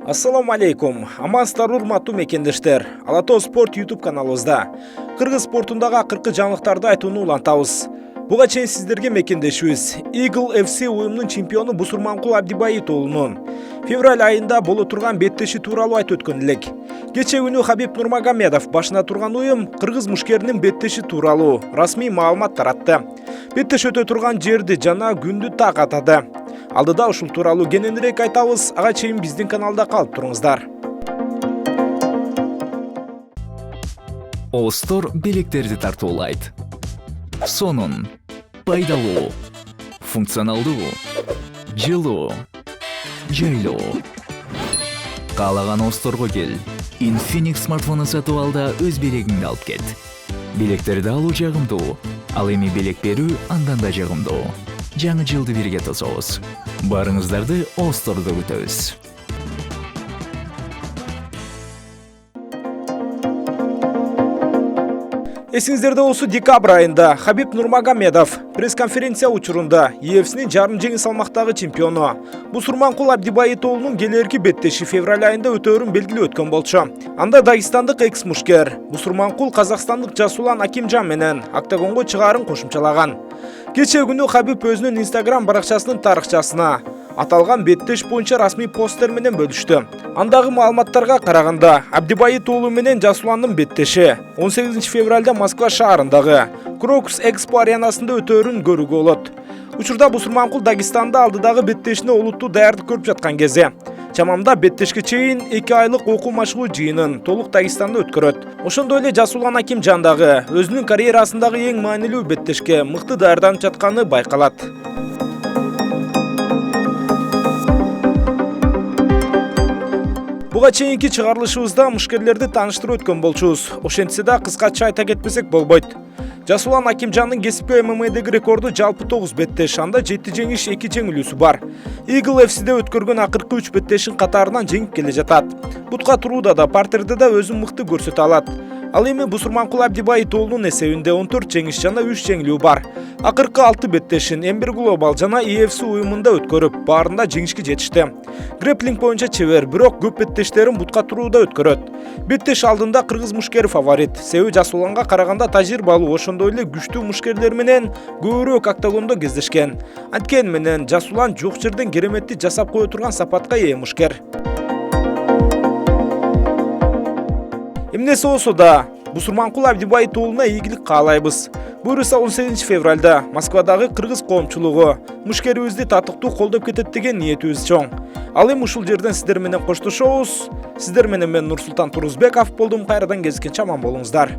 Assalamu алейкум. Амансыздар урматтуу мекендештер. Ала Тоо спорт YouTube каналыбызда кыргыз спортундагы акыркы жаңылыктарды айтууну улантабыз. Буга чейин сиздерге мекендешибиз Eagle FC уюмунун чемпиону Бусурманкул Абдибайит уулунун февраль айында боло турган беттеши тууралуу айтып өткөн элек. Кечээ күнү Хабиб Нурмагомедов башына турган уюм кыргыз мушкеринин беттеши тууралуу расмий маалымат таратты. Беттеш өтө турган жерди жана күндү так атады. Алдыда ушул тууралуу кененирээк айтабыз. Ага чейин биздин каналда калып туруңуздар. Остор билектерди тартуулайт. Сонун, пайдалуу, функционалдуу, жылуу, жайлуу. Каалаган Осторго кел. Infinix смартфонун сатып алда өз белегиңди алып кет. Билектерди алуу жагымдуу, ал эми белек берүү андан да жагымдуу. Жаңы жылды бирге тособуз. Барыңыздарды Остордо күтөбүз. Эсиңиздерде болсо декабрь айында Хабиб Нурмагомедов пресс-конференция учурунда EFC'нин жарым жеңил салмактагы чемпиону Бусурманкул Абдибайит уулунун келерки беттеши февраль айында өтөөрүн белгилеп өткөн болчу. Анда дагестандык экс-мушкер Бусурманкул казакстандык Жасулан Акимжан менен октагонго чыгаарын кошумчалаган. Кечээ күнү Хабиб өзүнүн Instagram баракчасынын тарыхчасына аталган беттеш боюнча расмий постер менен бөлүштү. Андагы маалыматтарга караганда, Абдибайит уулу менен Жасуландын беттеши 18 февралда Москва шаарындагы Крокус Экспо аренасында өтөөрүн көрүүгө болот. Учурда Бусурманкул Дагестанда алдыдагы беттешине олуттуу даярдык көрүп жаткан кезде. Чамамда беттешке чейин 2 айлык окуу машыгуу жыйынын толук Дагестанда өткөрөт. Ошондой эле Жасулан Акимжан дагы өзүнүн карьерасындагы эң маанилүү беттешке мыкты даярданып жатканы байкалат. Буга чейинки чыгарылышыбызда мушкерлерди тааныштырып өткөн болчубуз. Ошентсе да кыскача айта кетпесек болбойт. Жасулан Акимжандын кесипкөй ММА'деги рекорду жалпы 9 беттеш, анда 7 жеңиш, 2 жеңилүүсү бар. Eagle FC'де өткөргөн акыркы 3 беттешин катарынан жеңип келе жатат. Бутка турууда да, партерде да өзүн мыкты көрсөтө алат. Ал эми Бусурманкул Абдибайит уулунун эсебинде 14 жеңиш жана 3 жеңилүү бар. Акыркы 6 беттешин Ember Global жана EFC уюмунда өткөрүп, баарында жеңишке жетишти. Грэплинг боюнча чебер, бирок көп беттештерин бутка турууда өткөрөт. Беттеш алдында кыргыз мушкери фаворит. Себеби Жасуланга караганда тажрыйбалуу, ошондой эле күчтүү мушкерлер менен көбүрөөк октагондо кездешкен. Анткени менен Жасулан жок жерден кереметти жасап кое турган сапатка ээ мушкер. Эмнеси болсо да, Бусурманкул Абдибайит уулуна ийгилик каалайбыз. Буюрса 18 февралда Москвадагы кыргыз коомчулугу мушкерибизди татыктуу колдоп кетет деген ниетибиз чоң. Ал эми ушул жерден сиздер менен коштошобуз. Сиздер менен мен Нурсултан Турузбеков болдум. Кайрадан кездескенче аман болуңуздар.